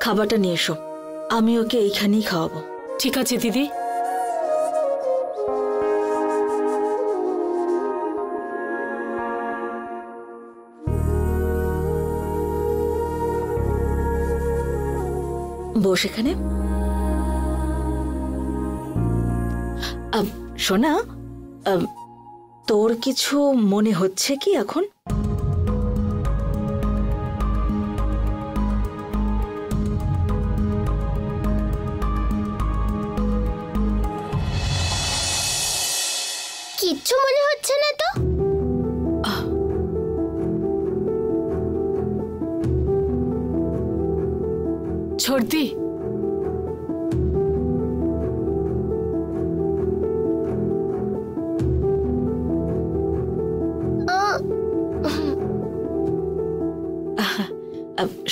খাবারটা নিয়ে এসো, আমি ওকে এইখানেই খাওয়াবো। ঠিক আছে দিদি। বস এখানে। সোনা, তোর কিছু মনে হচ্ছে কি এখন? কিচ্ছু মনে হচ্ছে না তো। ছোড়দি,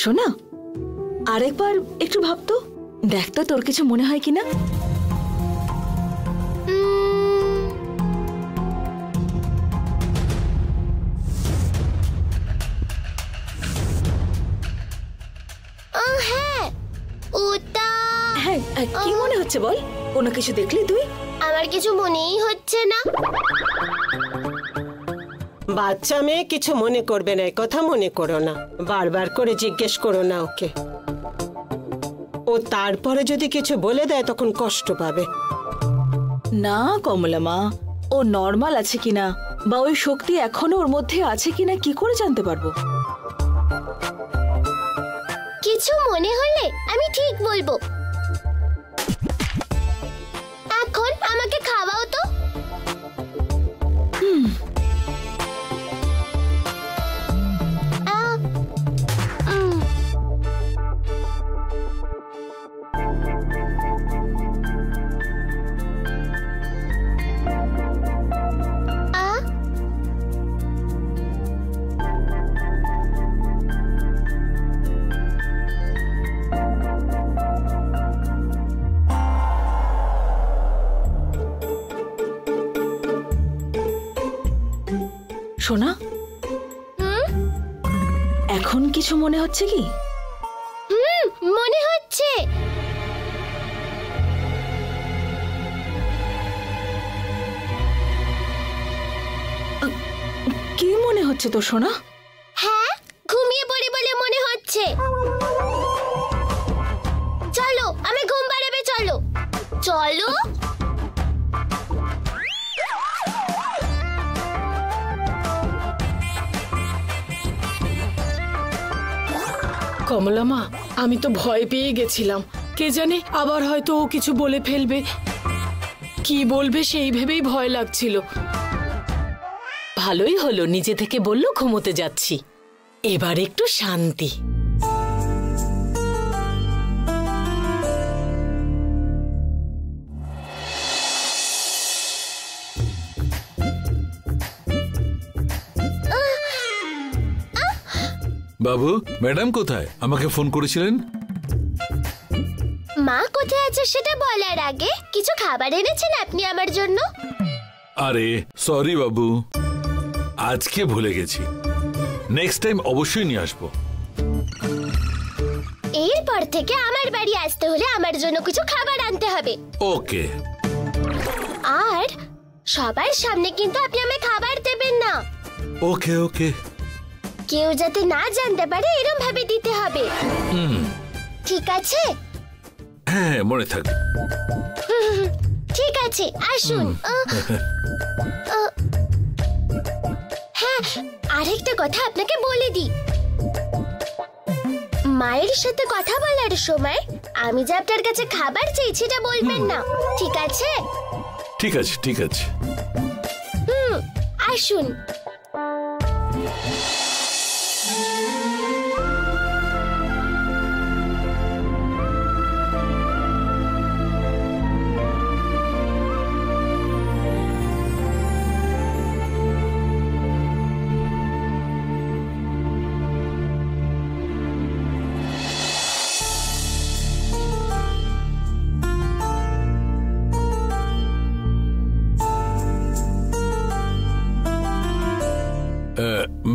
সোনা, আরেকবার একটু ভাবতো, দেখ তো তোর কিছু মনে হয় কিনা। হ্যাঁ, কি মনে হচ্ছে বল? কোনো কিছু দেখলি তুই? আমার কিছু মনেই হচ্ছে না। বাচ্চা মেয়ে কিছু মনে করবে না, কথা মনে করো না, বারবার করে জিজ্ঞেস করো না ওকে। ও তারপরে যদি কিছু বলে দেয় তখন কষ্ট পাবে। না কমলা মা, ও নর্মাল আছে কিনা বা ওই শক্তি এখনো ওর মধ্যে আছে কিনা কি করে জানতে পারবো? কিছু মনে হলে আমি ঠিক বলবো। এখন আমাকে খাওয়াও তো। সোনা, এখন কিছু মনে হচ্ছে কি? মনে হচ্ছে। কি মনে হচ্ছে তো সোনা? হ্যাঁ, ঘুমিয়ে পড়ি বলে মনে হচ্ছে। চলো, আমি ঘুম পাড়াবে, চলো চলো। কমলা মা, আমি তো ভয় পেয়ে গেছিলাম, কে জানে আবার হয়তো ও কিছু বলে ফেলবে। কি বলবে সেই ভেবেই ভয় লাগছিল। ভালোই হলো নিজে থেকে বললো ঘুমোতে যাচ্ছি, এবার একটু শান্তি। বাবু, ম্যাডাম কোথায়? আমাকে ফোন করেছিলেন? মা কোথায় আছে সেটা বলার আগে কিছু খাবার এনেছেন আপনি আমার জন্য? আরে সরি বাবু, আজকে ভুলে গেছি, নেক্সট টাইম অবশ্যই নিয়ে আসবো। এরপর থেকে আমার বাড়ি আসতে হলে আমার জন্য কিছু খাবার আনতে হবে। ওকে। আর সবার সামনে কিন্তু আপনি আমায় খাবার দেবেন না। ওকে ওকে। কেউ যাতে না জানতে পারে এরকম ভাবে দিতে হবে। ঠিক আছে? হ্যাঁ, মনে থাকবে। ঠিক আছে, আসুন। হ্যাঁ, আরেকটা কথা আপনাকে বলে দিই, মায়ের সাথে কথা বলার সময় আমি যে আপনার কাছে খাবার চেয়েছি এটা বলবেন না, ঠিক আছে? ঠিক আছে ঠিক আছে। আসুন।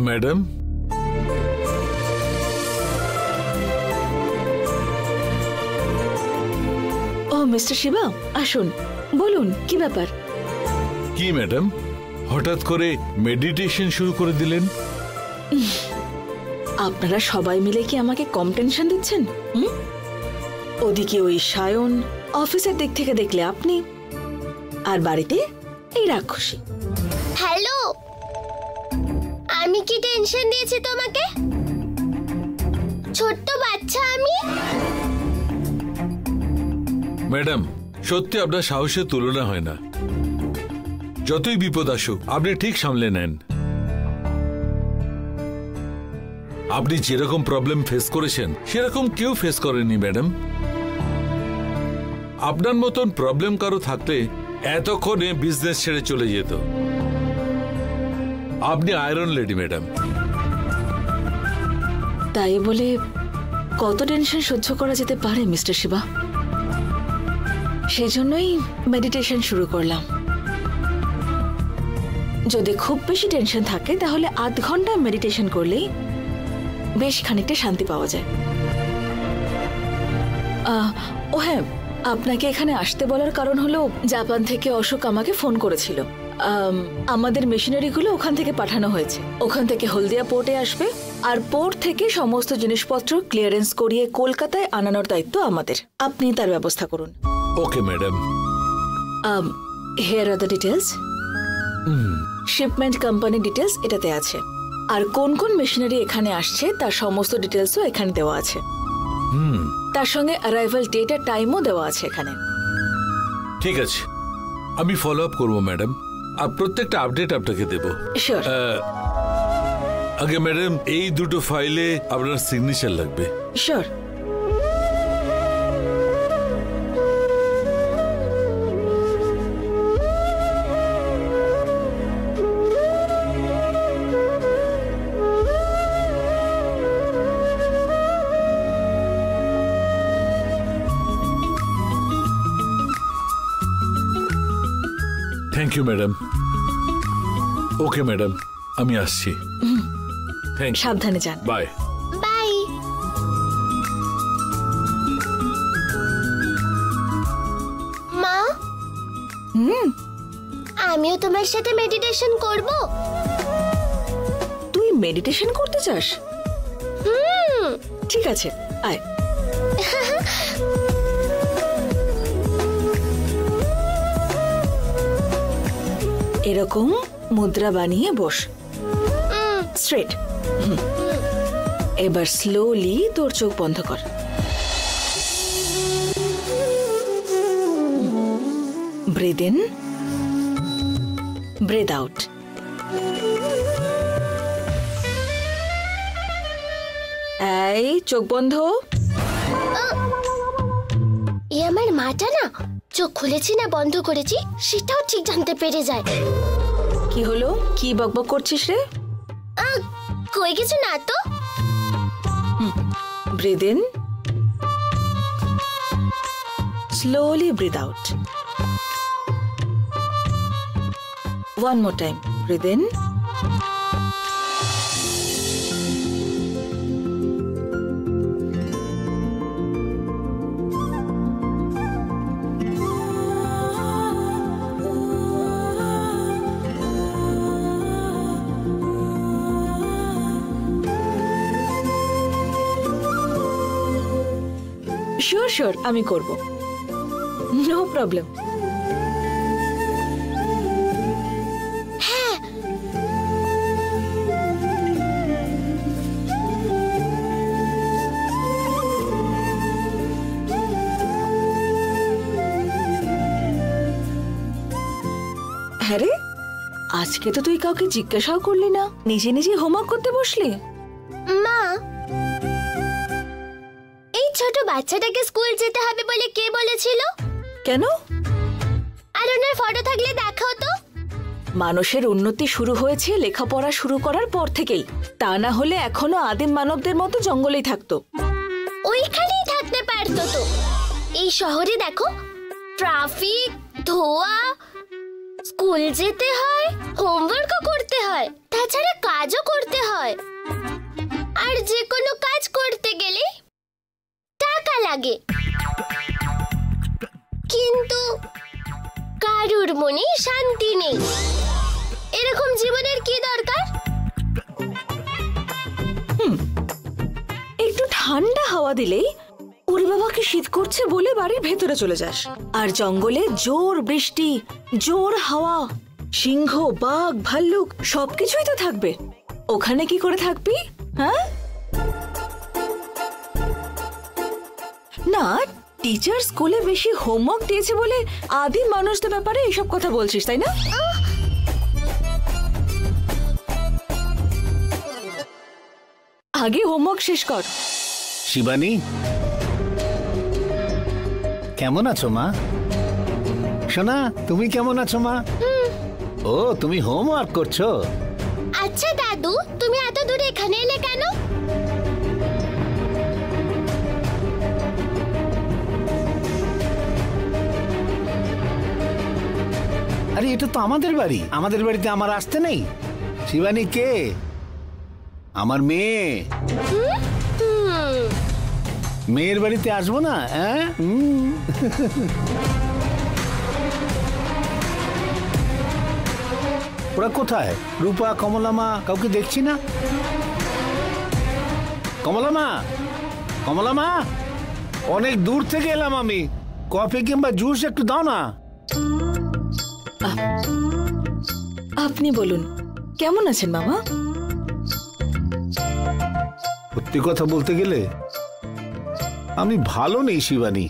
ম্যাডাম, মিস্টার শিবা, আসুন, বলুন কি ব্যাপার। কি ম্যাডাম, হঠাৎ করে মেডিটেশন শুরু করে দিলেন? আপনারা সবাই মিলে কি আমাকে কম টেনশন দিচ্ছেন? ওদিকে ওই সায়ন, অফিসের দিক থেকে দেখলে আপনি, আর বাড়িতে এই রাক্ষসী। হ্যালো, আমি কি টেনশন দিয়েছি তোমাকে? ছোট্ট বাচ্চা আমি। ম্যাডাম, সত্যি আপনার সাহসের তুলনা হয় না। যতই বিপদ আসুক আপনি ঠিক সামলে নেন। আপনি যেরকম প্রবলেম ফেস করেছেন সেরকম কেউ ফেস করেনি ম্যাডাম। আপনার মতন প্রবলেম কারো থাকলে এতক্ষণে বিজনেস ছেড়ে চলে যেত। আপনি আয়রন লেডি ম্যাডাম। তাই বলে কত টেনশন সহ্য করা যেতে পারে মিস্টার শিবা? সেই জন্যই মেডিটেশন শুরু করলাম। যদি খুব বেশি টেনশন থাকে তাহলে আধ ঘন্টা মেডিটেশন করলেই বেশ খানিকটা শান্তি পাওয়া যায়। ও হ্যাঁ, আপনাকে এখানে আসতে বলার কারণ হলো জাপান থেকে অশোক আমাকে ফোন করেছিল। আমাদের মেশিনারিগুলো ওখান থেকে পাঠানো হয়েছে। ওখান থেকে হলদিয়া পোর্টে আসবে, আর পোর্ট থেকে সমস্ত জিনিসপত্র ক্লিয়ারেন্স করিয়ে কলকাতায় আনানোর দায়িত্ব আমাদের। আপনি তার ব্যবস্থা করুন। Okay madam. Here are the details. Shipment company details এটাতে আছে, আর কোন কোন মেশিনারি এখানে আসছে তার সমস্ত ডিটেলসও এখানে দেওয়া আছে। তার সঙ্গে অ্যারাইভাল ডেট আর টাইমও দেওয়া আছে এখানে। ঠিক আছে, আমি ফলো আপ করবো ম্যাডাম, আর প্রত্যেকটা আপডেট আপনাকে দেব। শিওর। আগে ম্যাডাম, এই দুটো ফাইলে আপনার সিগনেচার লাগবে। Sure. Thank you madam. Okay madam, আমি আসছি। Thank you. সাবধানে যান। বাই। বাই। মা, আমিও তোমার সাথে মেডিটেশন করব। তুই মেডিটেশন করতে চাস? ঠিক আছে, আয়। এরকম মুদ্রা বানিয়ে বস, স্ট্রেট। এবার স্লোলি তোর চোখ বন্ধ কর। Breathe in, breathe out. এই চোখ বন্ধ। এ আমার মাটা না, চোখ খুলেছি না বন্ধ করেছি সেটাও ঠিক জানতে পেরে যায়। কি হলো? কি বকবক করছিস রে? কই কিছু না তো। Breathe in, slowly breathe out. One more time. Breathe in, sure sure আমি করব, নো প্রবলেম। হ্যাঁ রে, আজকে তো তুই কাউকে জিজ্ঞাসাও করলি না, নিজে নিজে হোমওয়ার্ক করতে বসলি। মা, এই ছোট বাচ্চাটাকে স্কুল যেতে হবে বলে কে বলেছিল? কেন? আর ওনার ফটো থাকলে দেখাও তো। মানুষের উন্নতি শুরু হয়েছে লেখাপড়া শুরু করার পর থেকেই, তা না হলে এখনো আদিম মানবদের মতো জঙ্গলেই থাকতো। ওইখানেই থাকতে পারতো তো। এই শহরে দেখো, ট্রাফিক, ধোঁয়া, স্কুল যেতে হয়, হোমওয়ার্কও করতে হয়, তাছাড়া কাজও করতে হয়। আর যে কোনো কাজ করতে গেলে টাকা লাগে। কিন্তু কারুর মনে শান্তি নেই। এরকম জীবনের কি দরকার? একটু ঠান্ডা হাওয়া দিলেই ওরে বাবা কি শীত করছে বলে বাড়ির ভেতরে চলে যাস, আর জঙ্গলে জোর বৃষ্টি, জোর হাওয়া, সিংহ, বাঘ, ভাল্লুক সবকিছুই তো থাকবে। ওখানে কি করে থাকবি? হ্যাঁ না, টিচার স্কুলে বেশি হোমওয়ার্ক দিয়েছে বলে আদিম মানুষদের ব্যাপারে এইসব কথা বলছিস, তাই না? আগে হোমওয়ার্ক শেষ কর। শিবানী, কেমন আছো মা? সোনা, তুমি কেমন আছো মা? ও, তুমি হোমওয়ার্ক করছো? আচ্ছা দাদু, তুমি এত দূরে এখানে এলে কেন? আরে এটা তো আমাদের বাড়ি, আমাদের বাড়িতে আমার আসতে নেই। শিবানী কে? আমার মেয়ে। মেয়ের বাড়িতে আসবো না? হ্যাঁ, ওরা কোথায়? রূপা, কমলা মা, কাউকে দেখছি না। কমলা মা, কমলা মা, অনেক দূর থেকে এলাম আমি, কফি কিংবা জুস একটু দাও না। আপনি বলুন, কেমন আছেন মামা? সত্যি কথা বলতে গেলে আমি ভালো নেই শিবানী।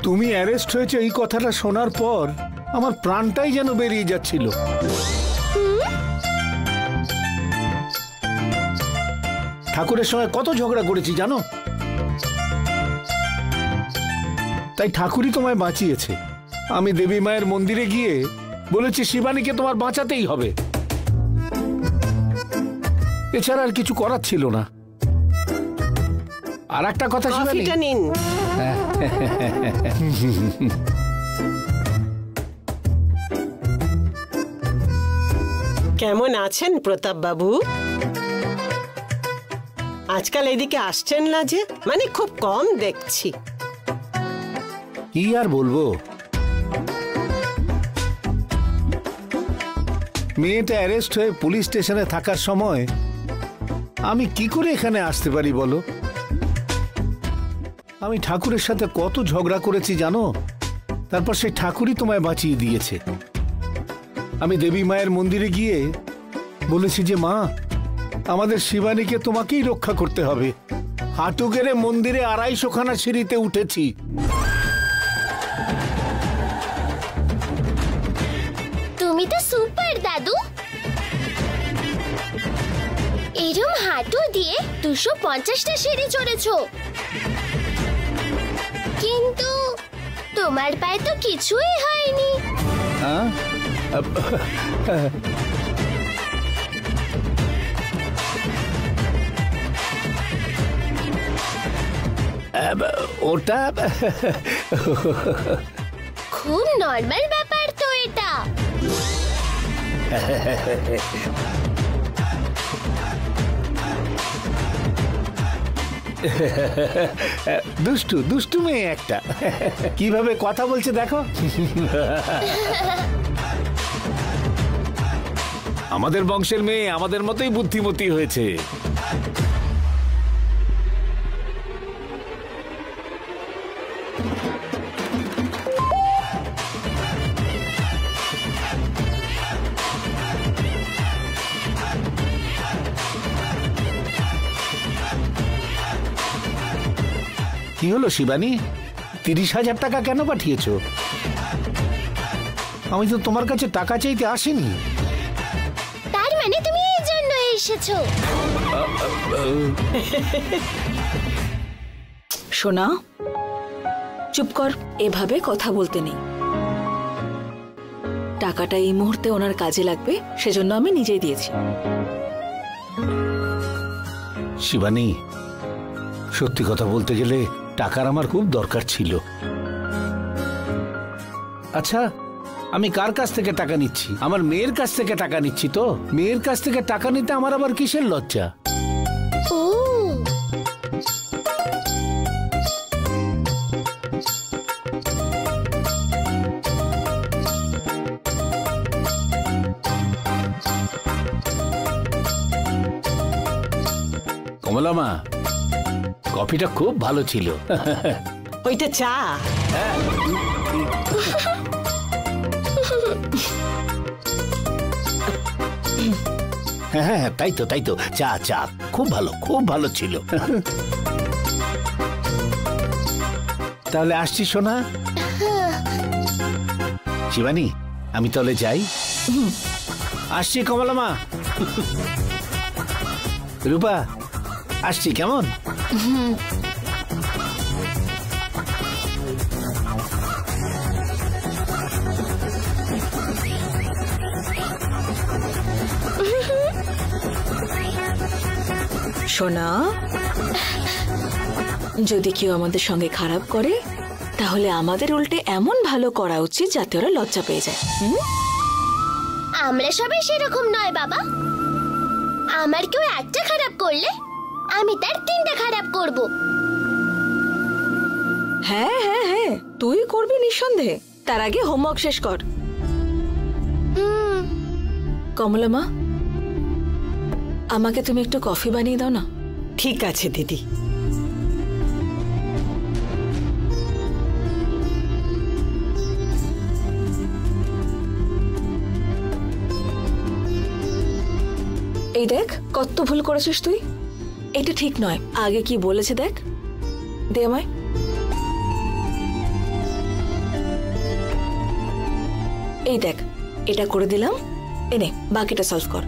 তুমি অ্যারেস্ট হয়েছে এই কথাটা শোনার পর আমার প্রাণটাই যেন বেরিয়ে যাচ্ছিল। ঠাকুরের সঙ্গে কত ঝগড়া করেছি জানো, তাই ঠাকুরই তোমায় বাঁচিয়েছে। আমি দেবী মায়ের মন্দিরে গিয়ে বলেছি শিবানীকে তোমার বাঁচাতেই হবে, এছাড়া আর কিছু করার ছিল না। আর একটা কথা শিবানী, কফিটা নিন। কেমন আছেন প্রতাপ বাবু? আজকাল এদিকে আসছেন না যে, মানে খুব কম দেখছি। কি আর বলবো, মেয়েটা অ্যারেস্ট হয়ে পুলিশ স্টেশনে থাকার সময় আমি কি করে এখানে আসতে পারি বলো? আমি ঠাকুরের সাথে কত ঝগড়া করেছি জানো, তারপর সেই ঠাকুরই তোমায় বাঁচিয়ে দিয়েছে। আমি দেবী মায়ের মন্দিরে গিয়ে বলেছি যে মা, আমাদের শিবানীকে তোমাকেই রক্ষা করতে হবে। হাঁটু গেড়ে মন্দিরে 250খানা সিঁড়িতে উঠেছি। তুমি তো সুপার দাদু। এরম হাঁটু দিয়ে 250টা সিঁড়ি চড়েছো, কিন্তু তোমার পায়ে তো কিছুই হয়নি। হ্যাঁ, ওটা খুব নর্মাল ব্যাপার তো এটা। দুষ্টু দুষ্টু মেয়ে একটা, কিভাবে কথা বলছে দেখো। আমাদের বংশের মেয়ে আমাদের মতোই বুদ্ধিমতী হয়েছে। কি হলো শিবানী, 30,000 টাকা কেন পাঠিয়েছো? আমি তো তোমার কাছে টাকা চাইতে আসিনি। তার মানে তুমি এই জন্য এসেছো? সোনা, চুপ কর, এভাবে কথা বলতে নেই। টাকাটা এই মুহূর্তে ওনার কাজে লাগবে, সেজন্য আমি নিজেই দিয়েছি। শিবানী, সত্যি কথা বলতে গেলে টাকার আমার খুব দরকার ছিল। আচ্ছা, আমি কার কাছ থেকে টাকা নিচ্ছি? আমার মেয়ের কাছ থেকে টাকা নিচ্ছি তো। মেয়ের কাছ থেকে টাকা নিতে আমার আবার কিসের লজ্জা? ও কমলা মা, কফিটা খুব ভালো ছিল। ওইটা চা। হ্যাঁ, তাই তো চা চা খুব ভালো ছিল। তাহলে আসছি সোনা। শিবানী, আমি তাহলে যাই। আসছি কমলা মা। রূপা, আসছি, কেমন? সোনা, যদি কেউ আমাদের সঙ্গে খারাপ করে তাহলে আমাদের উল্টে এমন ভালো করা উচিত যাতে ওরা লজ্জা পেয়ে যায়। আমরা সবাই সেরকম নয় বাবা। আমার কেউ একটা খারাপ করলে আমি তার 3টা খারাপ করব। হ্যাঁ হ্যাঁ হ্যাঁ, তুই করবি নিঃসন্দেহে। তার আগে হোমওয়ার্ক শেষ কর। কমলা মা, আমাকে তুমি একটু কফি বানিয়ে দাও না। ঠিক আছে দিদি। এই দেখ, কত ভুল করেছিস তুই। এটা ঠিক নয়। আগে কি বলেছে দেখ, দে আমায়। এই দেখ, এটা করে দিলাম, এনে বাকিটা সলভ কর।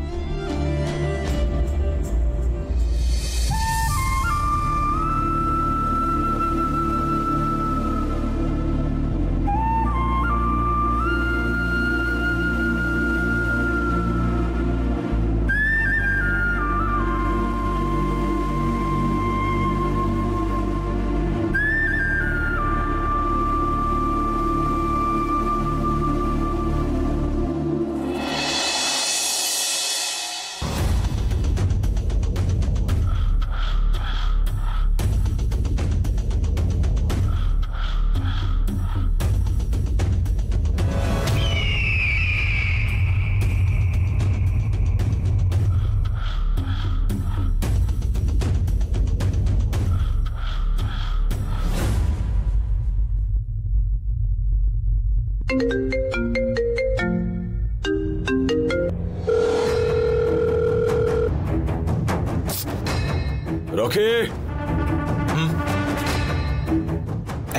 রকি,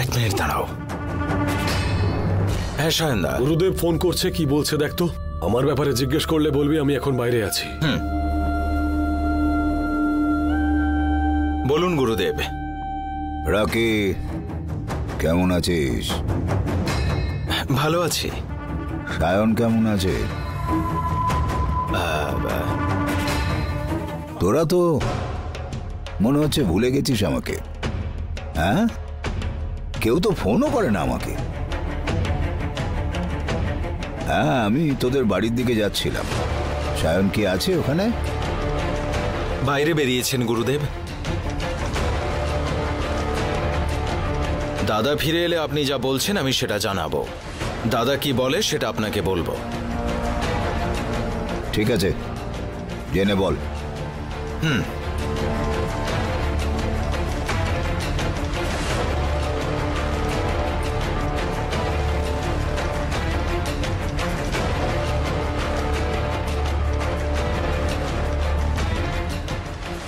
এক মিনিট দাঁড়াও। হ্যাঁ সায়নদা, গুরুদেব ফোন করছে, কি বলছে দেখ তো। আমার ব্যাপারে জিজ্ঞেস করলে বলবি আমি এখন বাইরে আছি। বলুন গুরুদেব। রকি, কেমন আছিস? ভালো আছি। সায়ন কেমন আছে? তোরা তো মনে হচ্ছে ভুলে গেছিস আমাকে। হ্যাঁ, কেউ তো ফোনও করে না আমাকে। হ্যাঁ, আমি তোদের বাড়ির দিকে যাচ্ছিলাম। সায়ন কি আছে ওখানে? বাইরে বেরিয়েছেন গুরুদেব। দাদা ফিরে এলে আপনি যা বলছেন আমি সেটা জানাবো। দাদা কি বলে সেটা আপনাকে বলবো। ঠিক আছে, জেনে বল।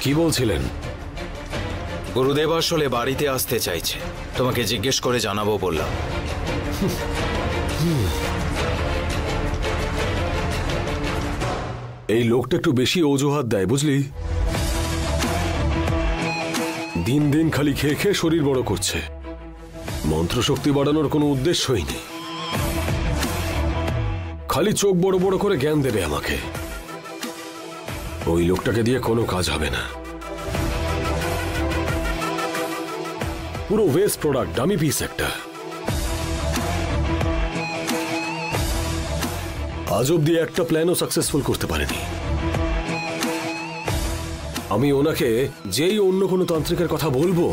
কি বলছিলেন? গুরুদেব আসলে বাড়িতে আসতে চাইছে, তোমাকে জিজ্ঞেস করে জানাবো বললাম। এই লোকটা একটু বেশি অজুহাত দেয় বুঝলি। দিন দিন খালি খেয়ে খেয়ে শরীর বড় করছে। মন্ত্রশক্তি বাড়ানোর কোনো উদ্দেশ্যই নেই। খালি চোখ বড় বড় করে জ্ঞান দেবে আমাকে। ওই লোকটাকে দিয়ে কোনো কাজ হবে না। পুরো ওয়েস্ট প্রোডাক্ট, ডামি পিস একটা। আজ অব্দি একটা প্ল্যানও সাকসেসফুল করতে পারেনি। আমি ওনাকে যেই অন্য কোনো তান্ত্রিকের কথা বলবো,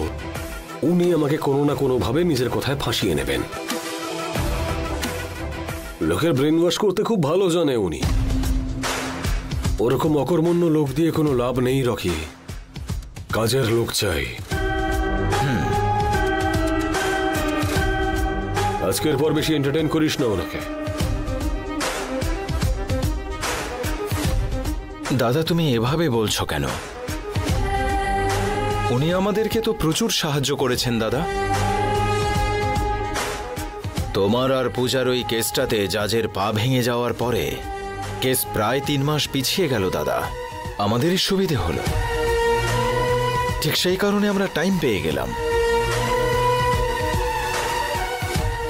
উনি আমাকে কোনো না কোনো ভাবে নিজের কথায় ফাঁসিয়ে নেবেন। লোকের ব্রেন ওয়াশ করতে খুব ভালো জানে উনি। ওরকম অকর্মণ্য লোক দিয়ে কোনো লাভ নেই রকি। কাজের লোক চাই। আজকের পর বেশি এন্টারটেইন করিস না ওনাকে। দাদা তুমি এভাবে বলছো কেন? উনি আমাদেরকে তো প্রচুর সাহায্য করেছেন দাদা। তোমার আর পূজার ওই কেসটাতে জাজের পা ভেঙে যাওয়ার পরে কেস প্রায় 3 মাস পিছিয়ে গেল দাদা। আমাদেরই সুবিধে হলো, ঠিক সেই কারণে আমরা টাইম পেয়ে গেলাম।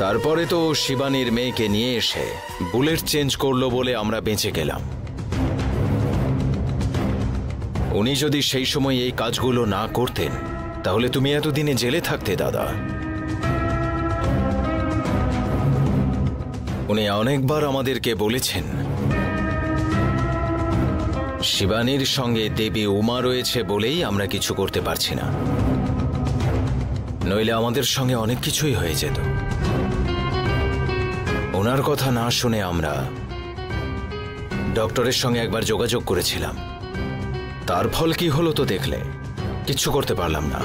তারপরে তো শিবানীর মেয়েকে নিয়ে এসে বুলেট চেঞ্জ করলো বলে আমরা বেঁচে গেলাম। উনি যদি সেই সময় এই কাজগুলো না করতেন তাহলে তুমি এতদিনে জেলে থাকতে দাদা। উনি অনেকবার আমাদেরকে বলেছেন শিবানীর সঙ্গে দেবী উমা রয়েছে বলেই আমরা কিছু করতে পারছি না, নইলে আমাদের সঙ্গে অনেক কিছুই হয়ে যেত। ওনার কথা না শুনে আমরা ডক্টরের সঙ্গে একবার যোগাযোগ করেছিলাম। তার ফল কি হলো তো দেখলে, কিচ্ছু করতে পারলাম না।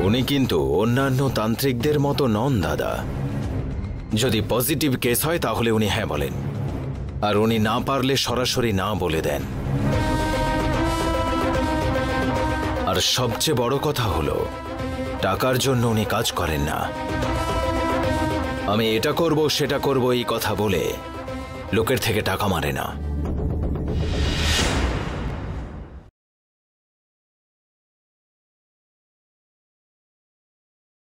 উনি কিন্তু অন্যান্য তান্ত্রিকদের মতো নন দাদা। যদি পজিটিভ কেস হয় তাহলে উনি হ্যাঁ বলেন, আর উনি না পারলে সরাসরি না বলে দেন। আর সবচেয়ে বড় কথা হলো টাকার জন্য উনি কাজ করেন না। আমি এটা করব সেটা করব এই কথা বলে লোকের থেকে টাকা মারে না।